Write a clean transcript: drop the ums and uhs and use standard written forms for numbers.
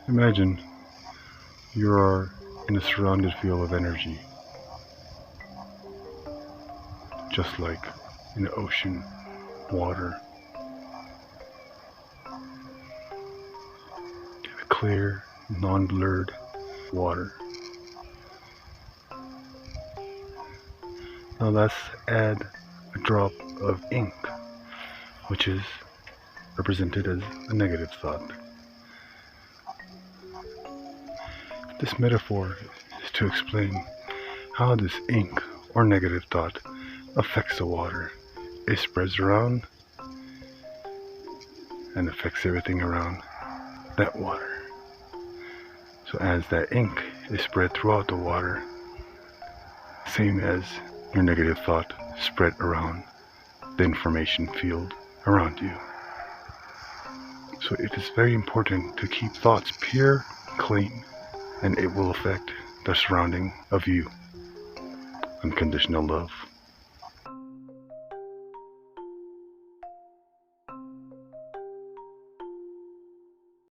Imagine you are in a surrounded field of energy, just like in the ocean, water, a clear, non-blurred water. Now let's add a drop of ink, which is represented as a negative thought. This metaphor is to explain how this ink or negative thought affects the water. It spreads around and affects everything around that water. So as that ink is spread throughout the water, same as your negative thought spread around the information field around you. So it is very important to keep thoughts pure, clean, and it will affect the surrounding of you. Unconditional love.